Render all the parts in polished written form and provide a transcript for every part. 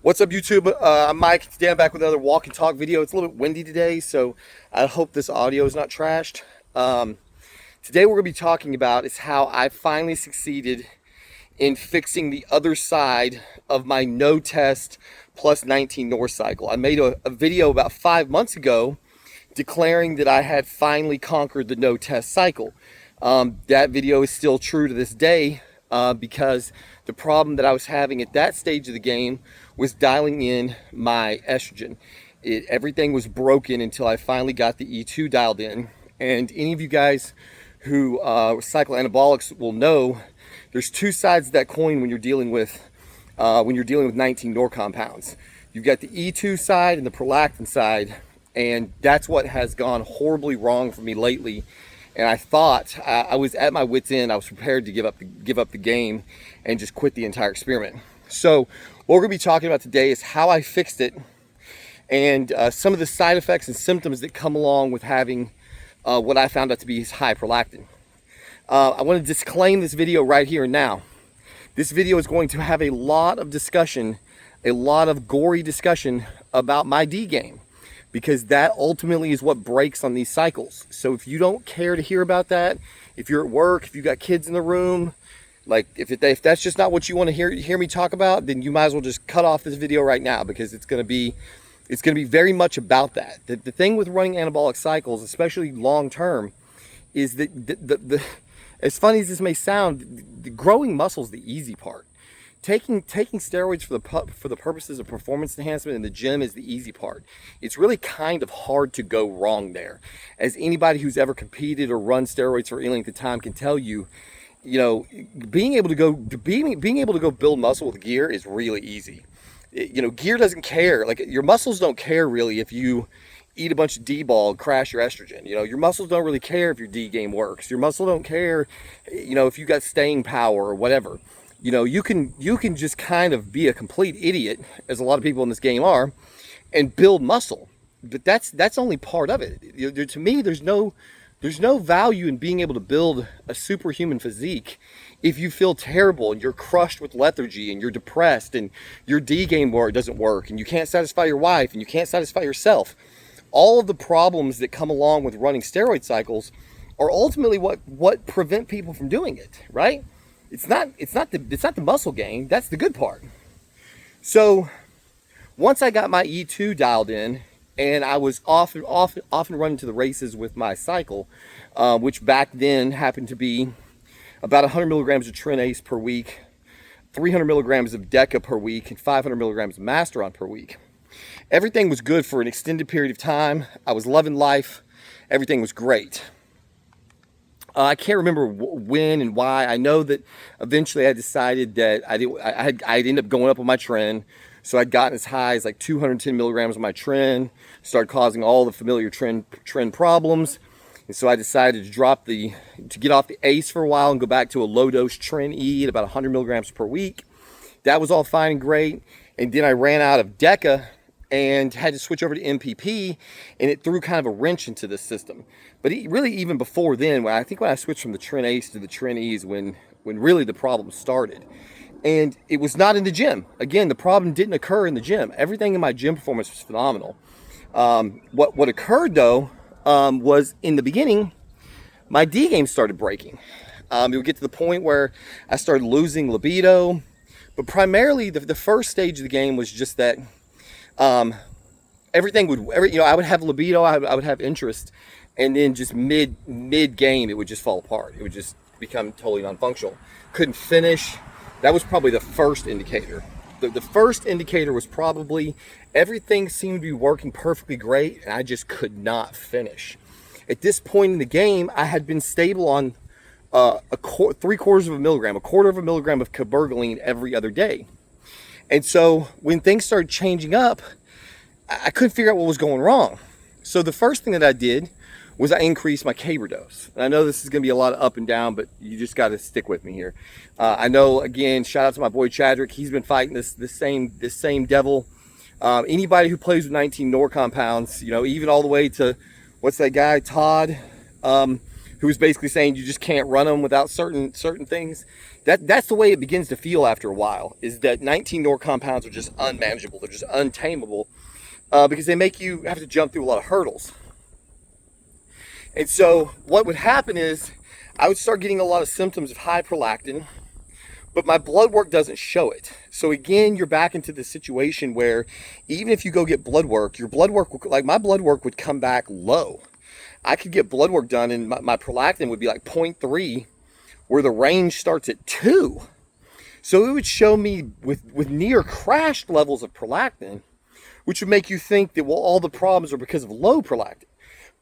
What's up, YouTube? I'm Mike. Today I'm back with another walk and talk video. It's a little bit windy today, so I hope this audio is not trashed. Today we're going to be talking about is how I finally succeeded in fixing the other side of my no test plus 19 North cycle. I made a video about 5 months ago declaring that I had finally conquered the no test cycle. That video is still true to this day because the problem that I was having at that stage of the game was dialing in my estrogen. Everything was broken until I finally got the E2 dialed in. And any of you guys who cycle anabolics will know there's two sides of that coin when you're dealing with 19 NOR compounds. You've got the E2 side and the prolactin side, and that's what has gone horribly wrong for me lately. And I thought I was at my wit's end. I was prepared to give up the game and just quit the entire experiment. So what we're going to be talking about today is how I fixed it and some of the side effects and symptoms that come along with having what I found out to be high prolactin. I want to disclaim this video right here and now. This video is going to have a lot of discussion, a lot of gory discussion about my D game, because that ultimately is what breaks on these cycles. So if you don't care to hear about that, if you're at work, if you've got kids in the room, like if that's just not what you want to hear me talk about, then you might as well just cut off this video right now, because it's going to be very much about that. The thing with running anabolic cycles, especially long term, is that as funny as this may sound, the growing muscle is the easy part. Taking steroids for the purposes of performance enhancement in the gym is the easy part. It's really kind of hard to go wrong there. As anybody who's ever competed or run steroids for any length of time can tell you, you know, being able to go build muscle with gear is really easy. Gear doesn't care. Like, your muscles don't care really if you eat a bunch of D-ball and crash your estrogen. Your muscles don't really care if your D game works. Your muscle don't care, if you got staying power or whatever. You can just kind of be a complete idiot, as a lot of people in this game are, and build muscle. But that's only part of it. To me, there's no value in being able to build a superhuman physique if you feel terrible and you're crushed with lethargy and you're depressed and your D game doesn't work and you can't satisfy your wife and you can't satisfy yourself. All of the problems that come along with running steroid cycles are ultimately what prevent people from doing it, right? It's not the muscle gain. That's the good part. So once I got my E2 dialed in, and I was often running to the races with my cycle, which back then happened to be about 100 milligrams of Tren Ace per week, 300 milligrams of Deca per week, and 500 milligrams of Masteron per week. Everything was good for an extended period of time. I was loving life. Everything was great. I can't remember when and why. I know that eventually I decided that I'd end up going up on my Tren. So I'd gotten as high as like 210 milligrams of my Tren, started causing all the familiar Tren problems. And so I decided to get off the ACE for a while and go back to a low dose Tren E at about 100 milligrams per week. That was all fine and great. And then I ran out of Deca and had to switch over to NPP, and it threw kind of a wrench into the system. But really, even before then, when I switched from the Tren Ace to the Tren E is when really the problem started. And it was not in the gym. Again, the problem didn't occur in the gym. Everything in my gym performance was phenomenal. What occurred though was in the beginning, my D game started breaking. It would get to the point where I started losing libido. But primarily, the first stage of the game was just that I would have libido, I would have interest, and then just mid game, it would just fall apart. It would just become totally non-functional. Couldn't finish. That was probably the first indicator. The first indicator was probably everything seemed to be working perfectly great, and I just could not finish. At this point in the game, I had been stable on 3/4 of a milligram, 1/4 of a milligram of cabergoline every other day. And so when things started changing up, I couldn't figure out what was going wrong. So the first thing that I did was I increased my caber dose. And I know this is going to be a lot of up and down, but you just got to stick with me here. I know, again, shout out to my boy Chadrick. He's been fighting this same devil. Anybody who plays with 19 NOR compounds, even all the way to, what's that guy, Todd, who who was basically saying you just can't run them without certain things. That's the way it begins to feel after a while, is that 19 Nor compounds are just unmanageable. They're just untamable because they make you have to jump through a lot of hurdles. And so what would happen is I would start getting a lot of symptoms of high prolactin, but my blood work doesn't show it. So again, you're back into the situation where even if you go get blood work, your blood work, like my blood work would come back low. I could get blood work done and my prolactin would be like 0.3, where the range starts at 2. So it would show me with near crashed levels of prolactin, which would make you think that, well, all the problems are because of low prolactin.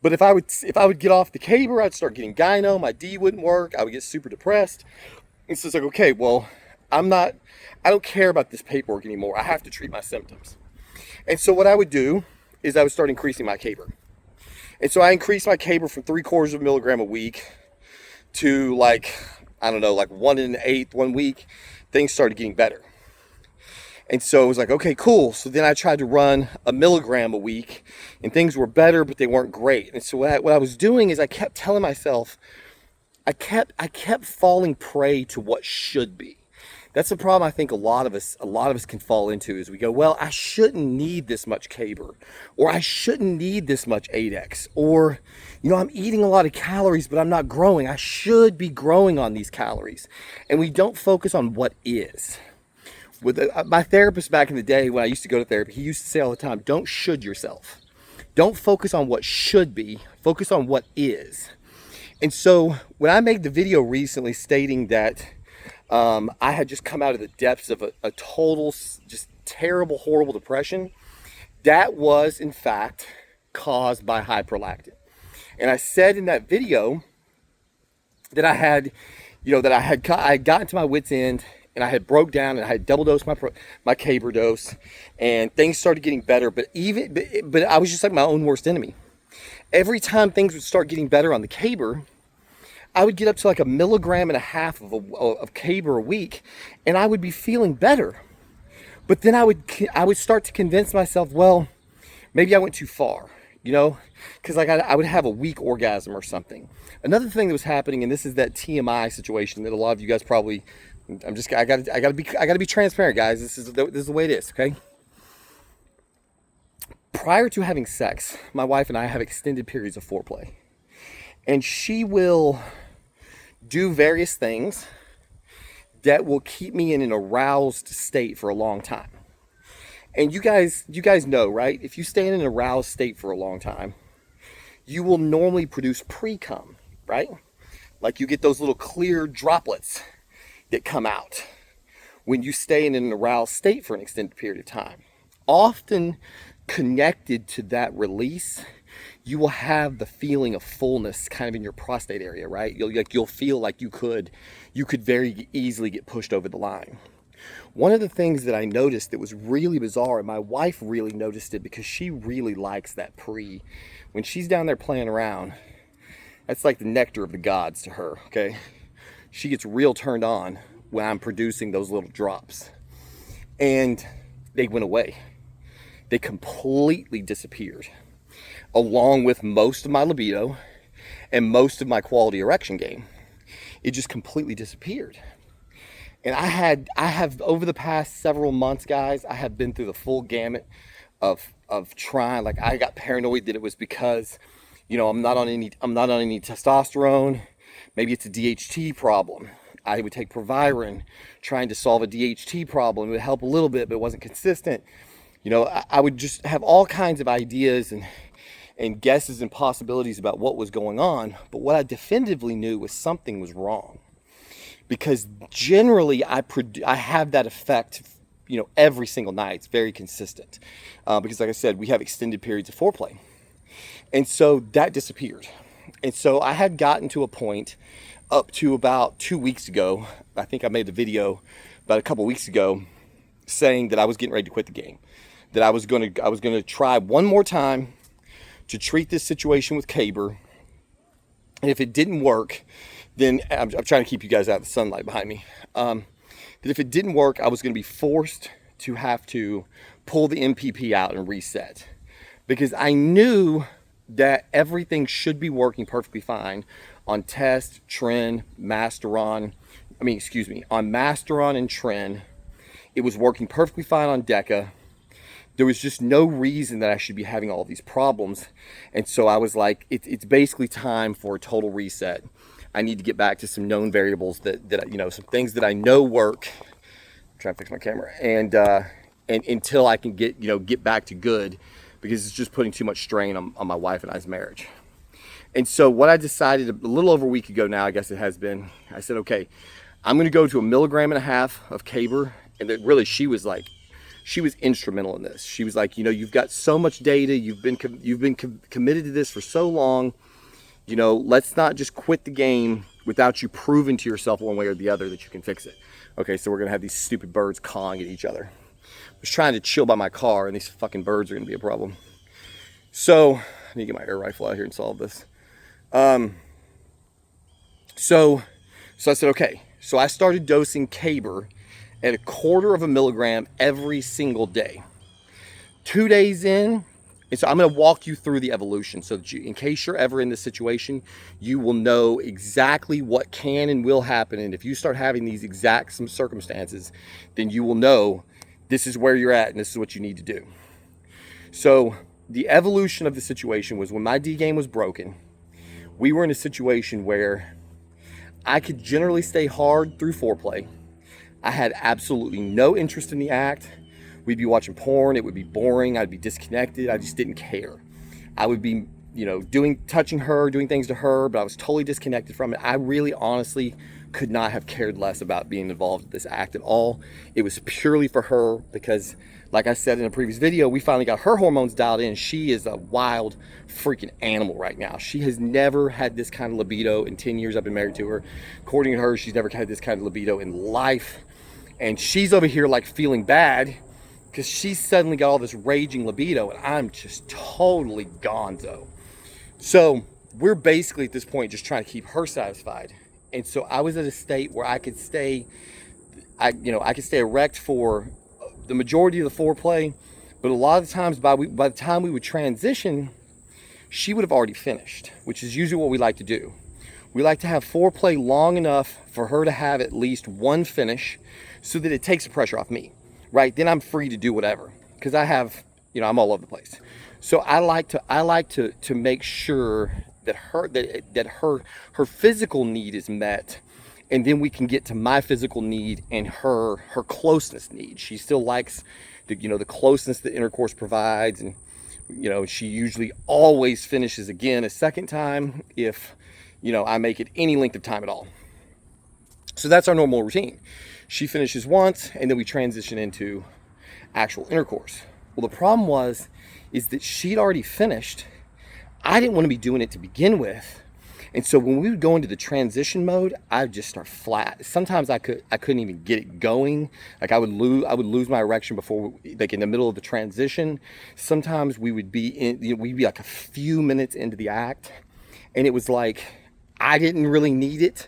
But if I would get off the caber, I'd start getting gyno, my D wouldn't work, I would get super depressed. And so it's like, okay, well, I don't care about this paperwork anymore. I have to treat my symptoms. And so what I would do is I would start increasing my caber. And so I increased my caber from 3/4 of a milligram a week to like, I don't know, like 1 1/8 1 week. Things started getting better. And so it was like, okay, cool. So then I tried to run 1 milligram a week and things were better, but they weren't great. And so what I was doing is I kept telling myself, I kept falling prey to what should be. That's the problem I think a lot of us can fall into, is we go, well, I shouldn't need this much caber, or I shouldn't need this much 8x, or, you know, I'm eating a lot of calories, but I'm not growing. I should be growing on these calories. And we don't focus on what is. With my therapist back in the day when I used to go to therapy, he used to say all the time, don't should yourself. Don't focus on what should be, focus on what is. And so when I made the video recently stating that I had just come out of the depths of a total, just terrible, horrible depression, that was in fact caused by high prolactin. And I said in that video that I had gotten to my wit's end, and I had broke down, and I had double dosed my caber dose, and things started getting better. But I was just like my own worst enemy. Every time things would start getting better on the caber, I would get up to like 1.5 milligrams of caber a week, and I would be feeling better. But then I would start to convince myself, well, maybe I went too far, you know, because like I would have a weak orgasm or something. Another thing that was happening, and this is that TMI situation that a lot of you guys probably, I gotta be transparent, guys. This is the way it is, okay? Prior to having sex, my wife and I have extended periods of foreplay, and she will do various things that will keep me in an aroused state for a long time. And you guys know, right? If you stay in an aroused state for a long time, you will normally produce pre-cum, right? Like you get those little clear droplets that come out when you stay in an aroused state for an extended period of time. Often connected to that release, you will have the feeling of fullness kind of in your prostate area, right? You'll feel like you could very easily get pushed over the line. One of the things that I noticed that was really bizarre, and my wife really noticed it because she really likes that when she's down there playing around, that's like the nectar of the gods to her, okay? She gets real turned on when I'm producing those little drops. And they went away. They completely disappeared, along with most of my libido and most of my quality erection gain. It just completely disappeared. And I have over the past several months, guys, I have been through the full gamut of trying. Like I got paranoid that it was because, you know, I'm not on any testosterone. Maybe it's a DHT problem. I would take Proviron trying to solve a DHT problem. It would help a little bit, but it wasn't consistent. You know, I would just have all kinds of ideas and guesses and possibilities about what was going on. But what I definitively knew was something was wrong. Because generally I have that effect, you know, every single night. It's very consistent. Because like I said, we have extended periods of foreplay. And so that disappeared. And so I had gotten to a point up to about 2 weeks ago. I think I made the video about a couple weeks ago saying that I was getting ready to quit the game. That I was going to try one more time to treat this situation with caber. And if it didn't work, then I'm trying to keep you guys out of the sunlight behind me. That if it didn't work, I was going to be forced to have to pull the NPP out and reset. Because I knew that everything should be working perfectly fine on Test, Tren, Masteron, on Masteron and Tren. It was working perfectly fine on Deca. There was just no reason that I should be having all these problems. And so I was like, it's basically time for a total reset. I need to get back to some known variables that some things that I know work. I'm trying to fix my camera. And until I can get back to good, because it's just putting too much strain on my wife and I's marriage. And so what I decided a little over a week ago now, I guess it has been, I said, okay, I'm going to go to 1.5 milligrams of Caber. And that really, she was instrumental in this. She was like, you've got so much data. You've been committed to this for so long. Let's not just quit the game without you proving to yourself one way or the other that you can fix it. Okay, so we're going to have these stupid birds cawing at each other. I was trying to chill by my car, and these fucking birds are going to be a problem. So I need to get my air rifle out here and solve this. So I said, okay. So I started dosing Caber at 1/4 milligram every single day. 2 days in, and so I'm going to walk you through the evolution so that in case you're ever in this situation, you will know exactly what can and will happen. And if you start having these exact circumstances, then you will know this is where you're at and this is what you need to do. So the evolution of the situation was when my D game was broken, we were in a situation where I could generally stay hard through foreplay. I had absolutely no interest in the act. We'd be watching porn. It would be boring. I'd be disconnected. I just didn't care. I would be, touching her, doing things to her, but I was totally disconnected from it. I really honestly could not have cared less about being involved in this act at all. It was purely for her because, like I said in a previous video, we finally got her hormones dialed in. She is a wild freaking animal right now. She has never had this kind of libido in 10 years I've been married to her. According to her, she's never had this kind of libido in life. And she's over here like feeling bad because she's suddenly got all this raging libido and I'm just totally gonzo. So we're basically at this point just trying to keep her satisfied. And so I was at a state where I could stay erect for the majority of the foreplay, but a lot of the times by the time we would transition, she would have already finished, which is usually what we like to do. We like to have foreplay long enough for her to have at least one finish so that it takes the pressure off me, right? Then I'm free to do whatever because I have, I'm all over the place. So I like to make sure that her physical need is met, and then we can get to my physical need and her closeness need. She still likes the closeness that intercourse provides, and she usually always finishes again a second time if I make it any length of time at all. So that's our normal routine. She finishes once and then we transition into actual intercourse. Well, the problem is that she'd already finished. I didn't want to be doing it to begin with. And so when we would go into the transition mode, I would just start flat. Sometimes I couldn't even get it going. Like I would lose my erection before, like in the middle of the transition. Sometimes we'd be like a few minutes into the act, and it was like I didn't really need it.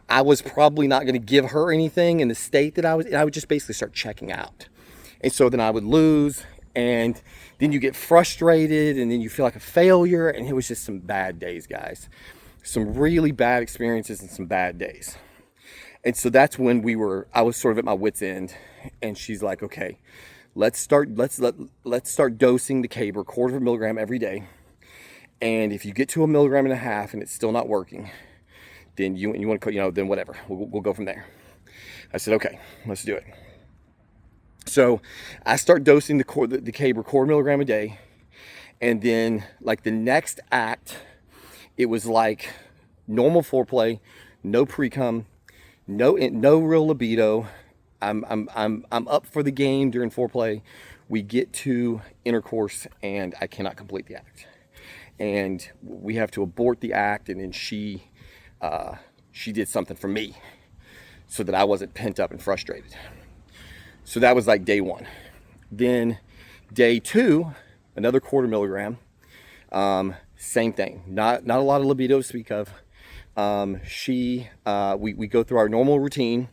I was probably not going to give her anything in the state that I was. And I would just basically start checking out, and so then I would lose. And then you get frustrated and then you feel like a failure. And it was just some bad days, guys. Some really bad experiences and some bad days. And so that's when I was sort of at my wit's end. And she's like, okay, let's start dosing the Caber 1/4 milligram every day. And if you get to 1.5 milligrams and it's still not working, then you want to, then whatever, we'll go from there. I said, okay, let's do it. So I start dosing the Caber 1/4 milligram a day. And then like the next act, it was like normal foreplay, no pre-cum, no real libido. I'm up for the game during foreplay. We get to intercourse and I cannot complete the act. And we have to abort the act, and then she did something for me so that I wasn't pent up and frustrated. So that was like day 1. Then day 2, another 1/4 milligram. Same thing. Not a lot of libido to speak of. We go through our normal routine,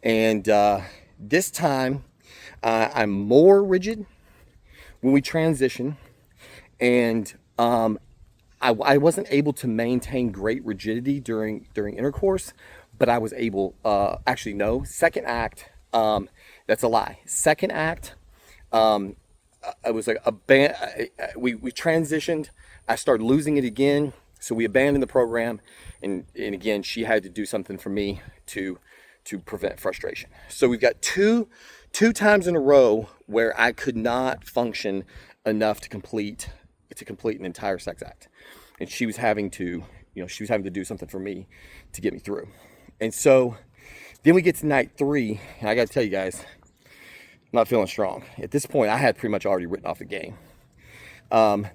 and this time I'm more rigid when we transition, and I wasn't able to maintain great rigidity during intercourse, but I was able, actually no, second act, that's a lie. Second act, I was like we transitioned. I started losing it again, so we abandoned the program, and again she had to do something for me to prevent frustration. So we've got two times in a row where I could not function enough to complete an entire sex act, and she was having to do something for me to get me through. And so then we get to night 3, and I got to tell you guys, I'm not feeling strong. At this point, I had pretty much already written off the game.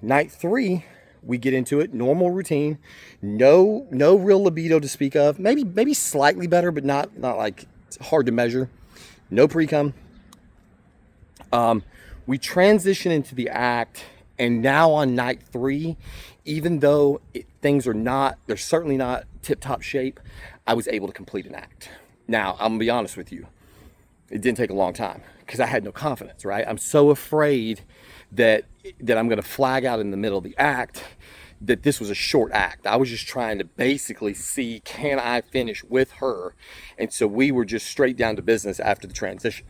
Night 3, we get into it, normal routine, no real libido to speak of. Maybe slightly better, but not like it's hard to measure. No pre-cum. We transition into the act, and now on night 3, even though they're certainly not tip-top shape, I was able to complete an act. Now, I'm gonna be honest with you, it didn't take a long time because I had no confidence, right? I'm so afraid that I'm gonna flag out in the middle of the act, that this was a short act. I was just trying to basically see, can I finish with her? And so we were just straight down to business after the transition.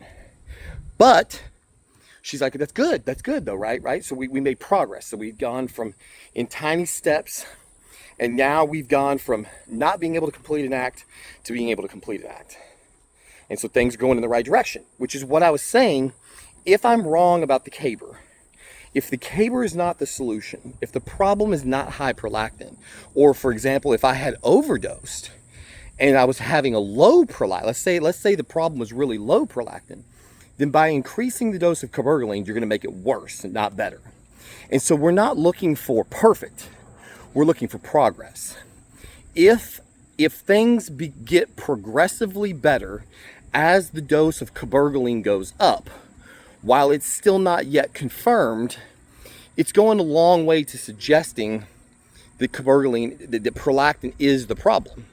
But she's like, that's good though, right? So we made progress. So we've gone from in tiny steps, and now we've gone from not being able to complete an act to being able to complete an act. And so things are going in the right direction, which is what I was saying. If I'm wrong about the caber, if the caber is not the solution, if the problem is not high prolactin, or for example, if I had overdosed and I was having a low prolactin, let's say the problem was really low prolactin, then by increasing the dose of cabergoline, you're going to make it worse and not better. And so we're not looking for perfect. We're looking for progress. If things get progressively better as the dose of cabergoline goes up, while it's still not yet confirmed, it's going a long way to suggesting that cabergoline, that prolactin is the problem.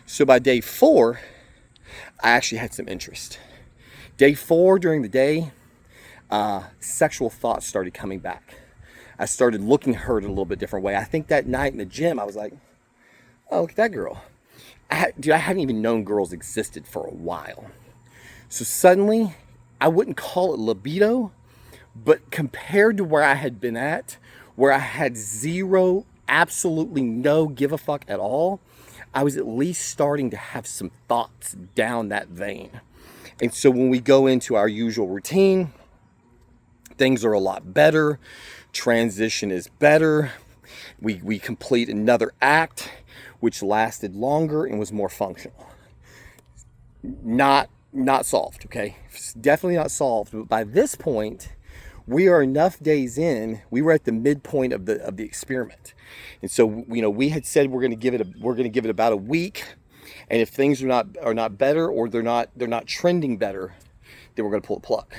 So by day 4, I actually had some interest. Day 4, during the day, sexual thoughts started coming back. I started looking at her in a little bit different way. I think that night in the gym, I was like, oh, look at that girl. I hadn't even known girls existed for a while. So suddenly, I wouldn't call it libido, but compared to where I had been at, where I had zero, absolutely no give a fuck at all, I was at least starting to have some thoughts down that vein. And so when we go into our usual routine, things are a lot better. Transition is better. We complete another act, which lasted longer and was more functional. Not solved, okay? It's definitely not solved. But by this point, we are enough days in. We were at the midpoint of the experiment, and so we had said we're going to give it about a week. And if things are not better, or they're not trending better, then we're going to pull the plug.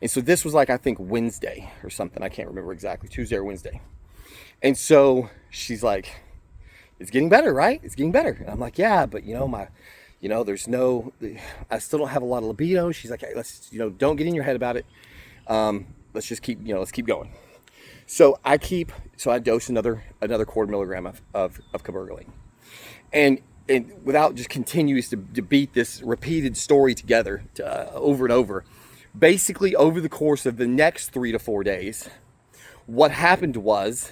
And so this was like, I think Wednesday or something. I can't remember exactly, Tuesday or Wednesday. And so she's like, "It's getting better, right? It's getting better." And I'm like, "Yeah, but I still don't have a lot of libido." She's like, "Hey, let's don't get in your head about it. Let's just keep going." So I dose another quarter milligram of cabergoline, and without just continues to beat this repeated story together over and over, basically over the course of the next 3 to 4 days, what happened was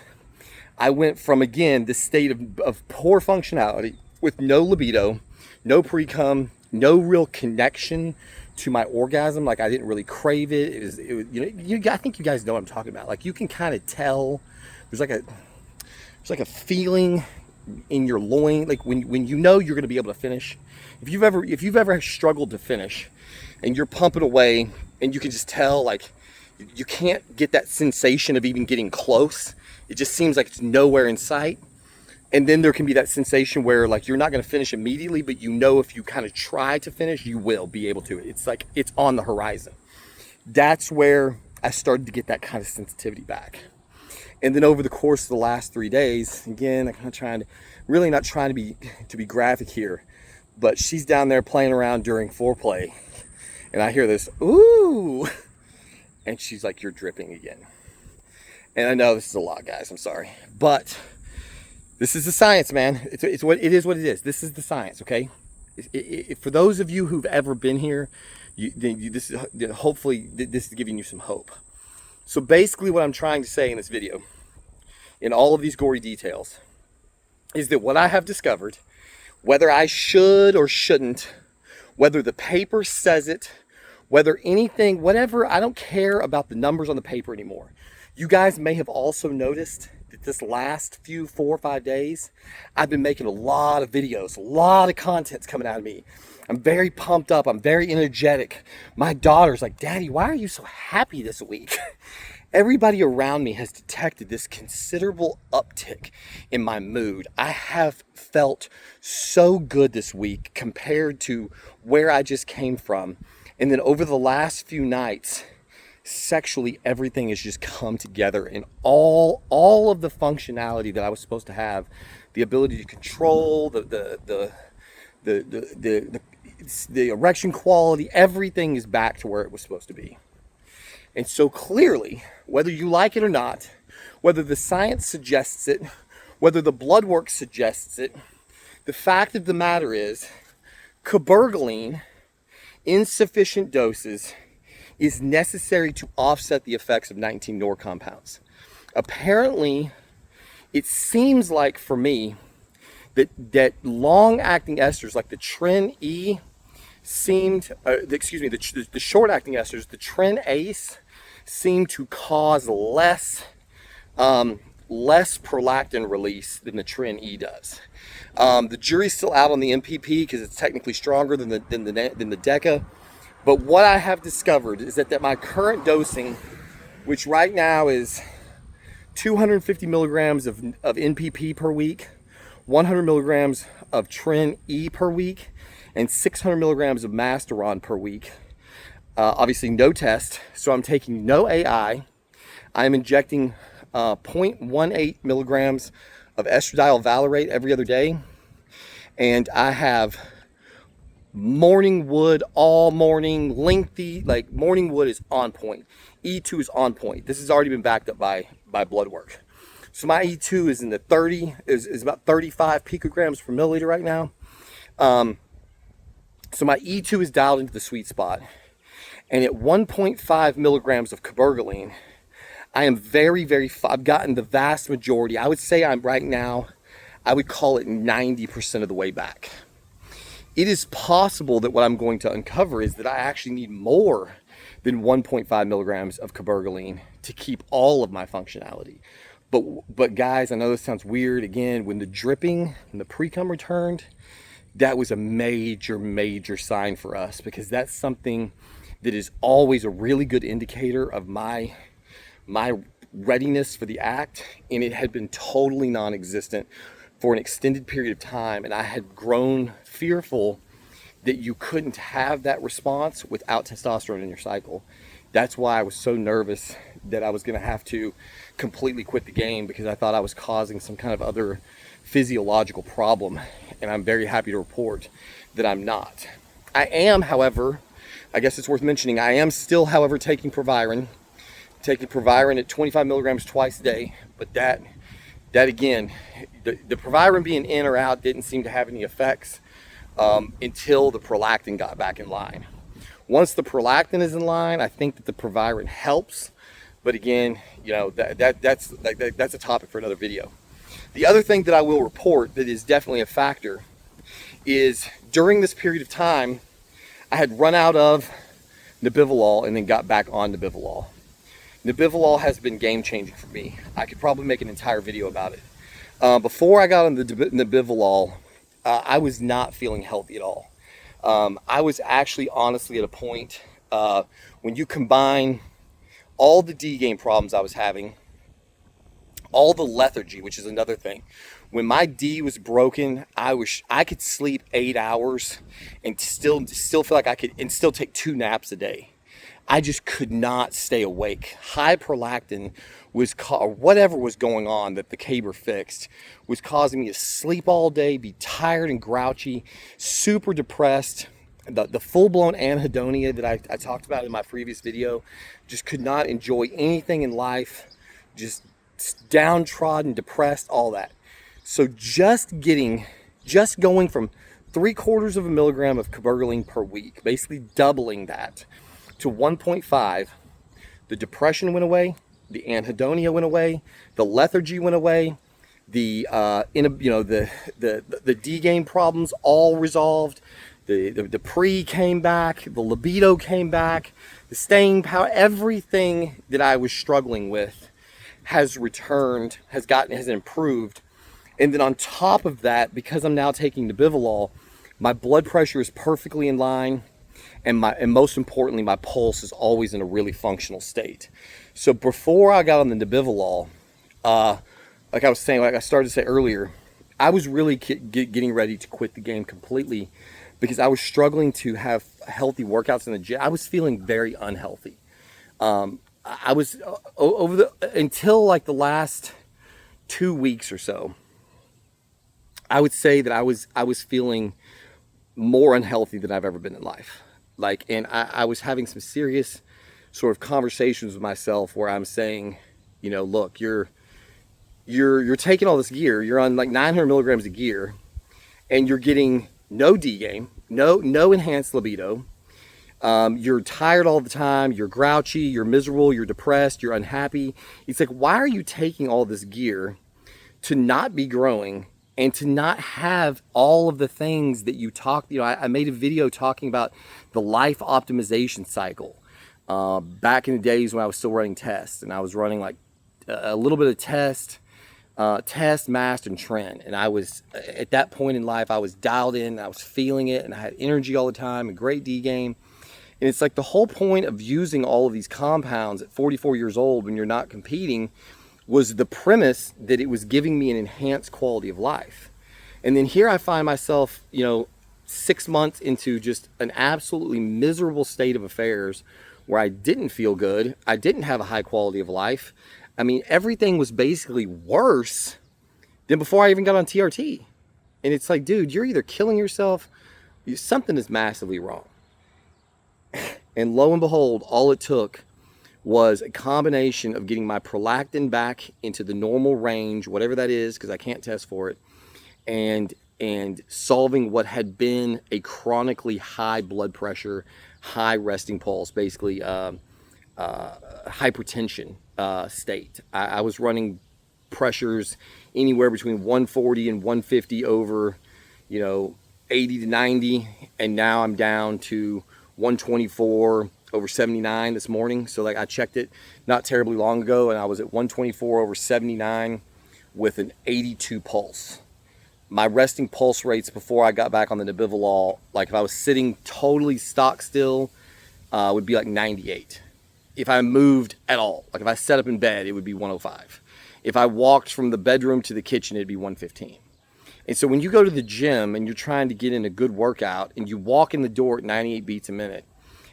I went from, again, this state of poor functionality with no libido, no pre-cum, no real connection to my orgasm. Like, I didn't really crave it. I think you guys know what I'm talking about. Like, you can kind of tell there's like a feeling in your loin, like when you know you're going to be able to finish. If you've ever struggled to finish and you're pumping away and you can just tell, like, you can't get that sensation of even getting close. It just seems like it's nowhere in sight. And then there can be that sensation where, like, you're not going to finish immediately, but if you kind of try to finish, you will be able to. It's like it's on the horizon. That's where I started to get that kind of sensitivity back. And then over the course of the last 3 days, again, I'm kind of not trying to be graphic here, but she's down there playing around during foreplay, and I hear this, "Ooh," and she's like, "You're dripping again." And I know this is a lot, guys. I'm sorry. But this is the science, man. It's what it is. This is the science, okay? For those of you who've ever been here, hopefully this is giving you some hope. So basically what I'm trying to say in this video, in all of these gory details, is that what I have discovered, whether I should or shouldn't, whether the paper says it, whether anything, whatever, I don't care about the numbers on the paper anymore. You guys may have also noticed that this last 4 or 5 days, I've been making a lot of videos, a lot of content's coming out of me. I'm very pumped up. I'm very energetic. My daughter's like, Daddy, why are you so happy this week? Everybody around me has detected this considerable uptick in my mood. I have felt so good this week compared to where I just came from. And then over the last few nights, sexually, everything has just come together, and all of the functionality that I was supposed to have, the ability to control the erection quality, everything is back to where it was supposed to be. And so clearly, whether you like it or not, whether the science suggests it, whether the blood work suggests it, the fact of the matter is, cabergoline in sufficient doses is necessary to offset the effects of 19-nor compounds. Apparently, it seems like for me that long-acting esters like the Tren E the short-acting esters, the Tren Ace, seem to cause less prolactin release than the Tren E does. The jury's still out on the NPP because it's technically stronger than the Deca. But what I have discovered is that my current dosing, which right now is 250 milligrams of NPP per week, 100 milligrams of Tren E per week, and 600 milligrams of Masteron per week. Obviously no test, so I'm taking no AI. I'm injecting 0.18 milligrams of estradiol valerate every other day. And I have morning wood all morning, lengthy, like morning wood is on point. E2 is on point. This has already been backed up by blood work. So my E2 is in the 30, is about 35 picograms per milliliter right now. So my E2 is dialed into the sweet spot. And at 1.5 milligrams of cabergoline, I am I've gotten the vast majority. I would say I'm right now, I would call it 90% of the way back. It is possible that what I'm going to uncover is that I actually need more than 1.5 milligrams of cabergoline to keep all of my functionality. But guys, I know this sounds weird. Again, when the dripping and the pre-cum returned, that was a major sign for us, because that's something that is always a really good indicator of my readiness for the act, and it had been totally non-existent for an extended period of time, and I had grown fearful that you couldn't have that response without testosterone in your cycle. That's why I was so nervous that I was going to have to completely quit the game, because I thought I was causing some kind of other physiological problem, and I'm very happy to report that I'm not. I am, however, I guess it's worth mentioning, I am still, however, taking Proviron at 25 milligrams twice a day, but that again, the Proviron being in or out didn't seem to have any effects until the prolactin got back in line. Once the prolactin is in line, I think that the Proviron helps, but again, you know, that's a topic for another video. The other thing that I will report that is definitely a factor is during this period of time, I had run out of Nebivolol and then got back on Nebivolol. Nebivolol has been game changing for me. I could probably make an entire video about it. Before I got on the Nebivolol, I was not feeling healthy at all. I was actually honestly at a point when you combine all the D game problems I was having, all the lethargy, which is another thing. When my D was broken, I could sleep 8 hours and still feel like I could, and still take 2 naps a day. I just could not stay awake. High prolactin was, or whatever was going on that the caber fixed, was causing me to sleep all day, be tired and grouchy, super depressed. The full-blown anhedonia that I talked about in my previous video, just could not enjoy anything in life, just downtrodden, depressed, all that. So just going from 3/4 of a milligram of cabergoline per week, basically doubling that to 1.5, the depression went away, the anhedonia went away, the lethargy went away, the the D game problems all resolved. The pre came back, the libido came back, the staying power, everything that I was struggling with has returned, has improved. And then on top of that, because I'm now taking Nebivolol, my blood pressure is perfectly in line, and most importantly, my pulse is always in a really functional state. So before I got on the Nebivolol, like I started to say earlier, I was really getting ready to quit the game completely because I was struggling to have healthy workouts in the gym. I was feeling very unhealthy. I was until like the last 2 weeks or so, I would say that I was feeling more unhealthy than I've ever been in life. And I was having some serious sort of conversations with myself where I'm saying, look, you're taking all this gear, you're on like 900 milligrams of gear, and you're getting no D game, no enhanced libido. You're tired all the time, you're grouchy, you're miserable, you're depressed, you're unhappy. It's like, why are you taking all this gear to not be growing and to not have all of the things that you talked? I made a video talking about the life optimization cycle back in the days when I was still running tests, and I was running like a little bit of test, mast, and Tren. And I was, at that point in life, I was dialed in, I was feeling it, and I had energy all the time, a great D game. And it's like the whole point of using all of these compounds at 44 years old when you're not competing was the premise that it was giving me an enhanced quality of life. And then here I find myself, 6 months into just an absolutely miserable state of affairs where I didn't feel good. I didn't have a high quality of life. I mean, everything was basically worse than before I even got on TRT. And it's like, dude, you're either killing yourself, something is massively wrong. And lo and behold, all it took was a combination of getting my prolactin back into the normal range, whatever that is, because I can't test for it, and solving what had been a chronically high blood pressure, high resting pulse, basically hypertension state. I was running pressures anywhere between 140 and 150 over, 80 to 90, and now I'm down to 124 over 79 this morning. So I checked it not terribly long ago, and I was at 124 over 79 with an 82 pulse. My resting pulse rates before I got back on the Nebivolol, like if I was sitting totally stock still, would be like 98. If I moved at all, like if I sat up in bed, it would be 105. If I walked from the bedroom to the kitchen, it'd be 115. And so when you go to the gym and you're trying to get in a good workout and you walk in the door at 98 beats a minute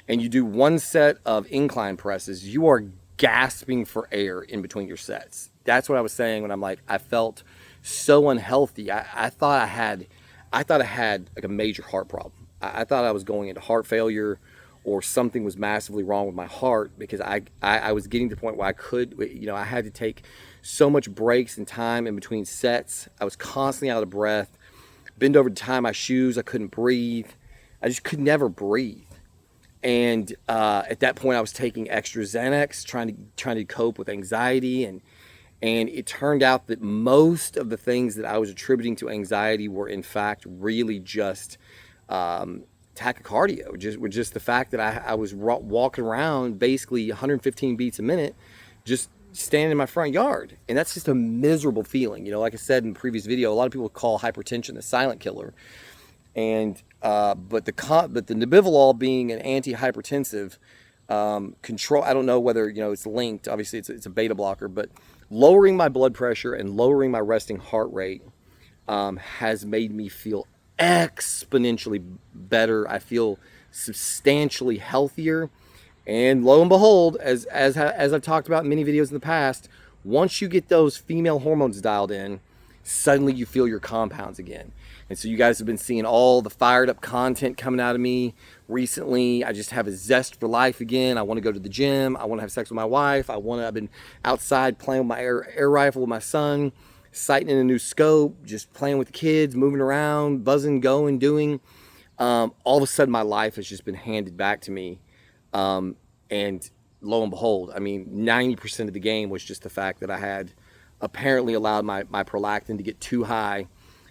and you do one set of incline presses, you are gasping for air in between your sets. That's what I was saying when I'm like, I felt so unhealthy. I thought I had like a major heart problem. I thought I was going into heart failure or something was massively wrong with my heart, because I was getting to the point where I had to take so much breaks and time in between sets. I was constantly out of breath, bend over to tie my shoes. I couldn't breathe. I just could never breathe. And at that point I was taking extra Xanax, trying to cope with anxiety. And it turned out that most of the things that I was attributing to anxiety were in fact really just tachycardia, just the fact that I was walking around basically 115 beats a minute, just standing in my front yard. And that's just a miserable feeling. Like I said in the previous video, a lot of people call hypertension the silent killer. And but the Nebivolol being an antihypertensive control, I don't know whether it's linked. Obviously it's a beta blocker, but lowering my blood pressure and lowering my resting heart rate has made me feel exponentially better. I feel substantially healthier. And lo and behold, as I've talked about in many videos in the past, once you get those female hormones dialed in, suddenly you feel your compounds again. And so you guys have been seeing all the fired up content coming out of me recently. I just have a zest for life again. I want to go to the gym. I want to have sex with my wife. I've been outside playing with my air rifle with my son, sighting in a new scope, just playing with the kids, moving around, buzzing, going, doing. All of a sudden my life has just been handed back to me. And lo and behold, I mean, 90% of the game was just the fact that I had apparently allowed my prolactin to get too high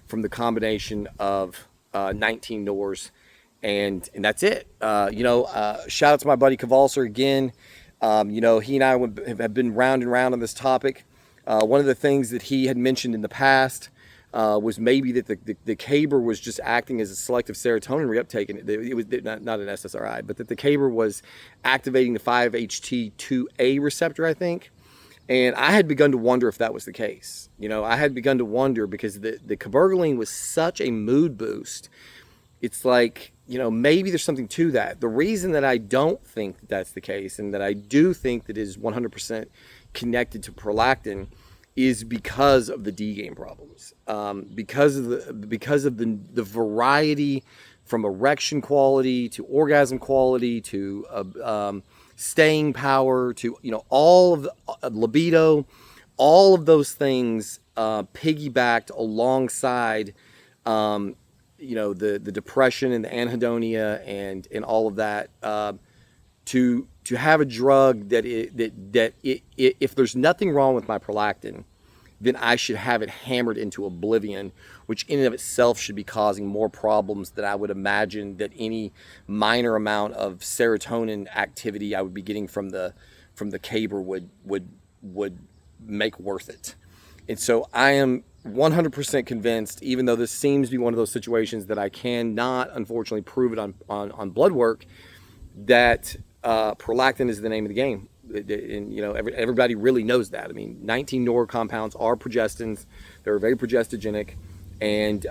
from the combination of 19 Nors, and that's it. Shout out to my buddy Kavalser again. He and I have been round and round on this topic. One of the things that he had mentioned in the past was maybe that the caber was just acting as a selective serotonin reuptake. It was not an SSRI, but that the caber was activating the 5-HT2A receptor, I think. And I had begun to wonder if that was the case. I had begun to wonder because the cabergoline was such a mood boost. It's like, maybe there's something to that. The reason that I don't think that that's the case, and that I do think that it is 100% connected to prolactin, is because of the D game problems. Because of the variety from erection quality to orgasm quality to staying power to all of the libido, all of those things piggybacked alongside the depression and the anhedonia and all of that to have a drug that if there's nothing wrong with my prolactin, then I should have it hammered into oblivion, which in and of itself should be causing more problems than I would imagine that any minor amount of serotonin activity I would be getting from the caber would make worth it. And so I am 100% convinced, even though this seems to be one of those situations that I cannot unfortunately prove it on blood work, that prolactin is the name of the game. And everybody really knows that. I mean, 19 Nor compounds are progestins. They're very progestogenic, and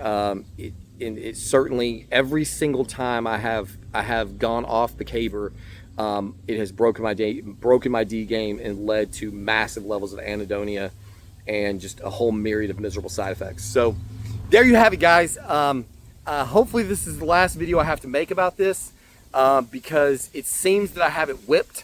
it certainly every single time I have gone off the caber, it has broken my D game and led to massive levels of anhedonia and just a whole myriad of miserable side effects. So there you have it, guys. Hopefully this is the last video I have to make about this, because it seems that I have it whipped.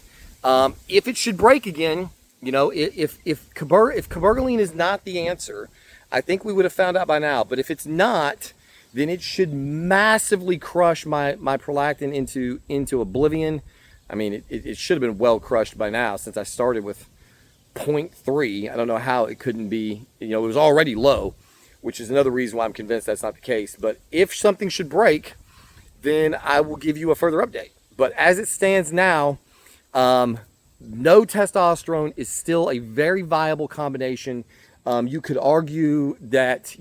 If it should break again, if cabergoline is not the answer, I think we would have found out by now. But if it's not, then it should massively crush my prolactin into oblivion. I mean, it should have been well crushed by now, since I started with 0.3. I don't know how it couldn't be. It was already low, which is another reason why I'm convinced that's not the case. But if something should break, then I will give you a further update. But as it stands now, no testosterone is still a very viable combination. You could argue that,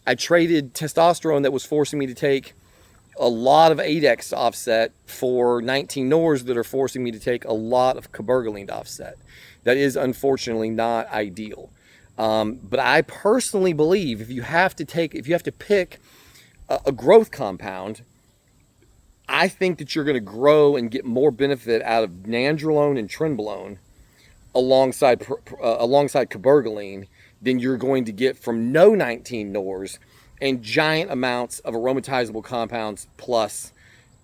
I traded testosterone that was forcing me to take a lot of 8X to offset for 19 Nors that are forcing me to take a lot of cabergoline to offset. That is unfortunately not ideal. But I personally believe if you have to pick a growth compound, I think that you're going to grow and get more benefit out of nandrolone and trenbolone alongside cabergoline than you're going to get from no 19 Nors and giant amounts of aromatizable compounds plus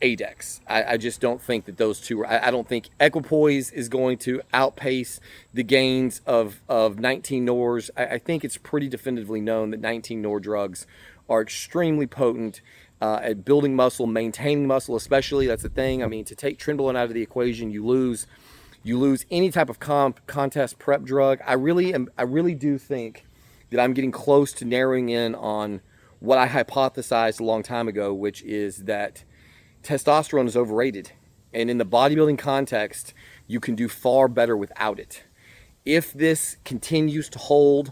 8X. I just don't think that those two I don't think equipoise is going to outpace the gains of 19 Nors. I think it's pretty definitively known that 19 Nor drugs are extremely potent at building muscle, maintaining muscle especially. That's the thing. I mean, to take trenbolone out of the equation, you lose any type of contest prep drug. I really do think that I'm getting close to narrowing in on what I hypothesized a long time ago, which is that testosterone is overrated. And in the bodybuilding context, you can do far better without it. If this continues to hold,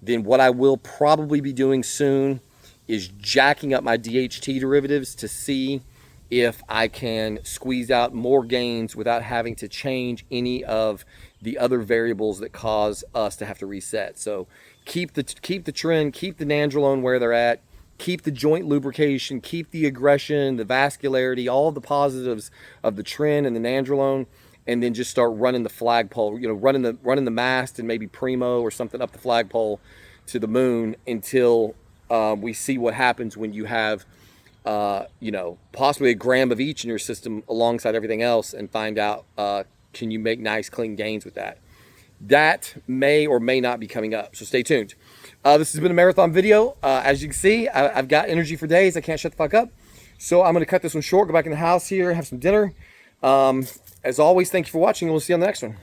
then what I will probably be doing soon is jacking up my DHT derivatives to see if I can squeeze out more gains without having to change any of the other variables that cause us to have to reset. So keep the Tren, keep the nandrolone where they're at, keep the joint lubrication, keep the aggression, the vascularity, all the positives of the Tren and the nandrolone, and then just start running the flagpole, running the mast and maybe primo or something up the flagpole to the moon until we see what happens when you have, you know, possibly a gram of each in your system alongside everything else, and find out, can you make nice clean gains with that. That may or may not be coming up, so stay tuned. This has been a marathon video. As you can see, I've got energy for days. I can't shut the fuck up. So I'm going to cut this one short, go back in the house here, have some dinner. As always, thank you for watching, and we'll see you on the next one.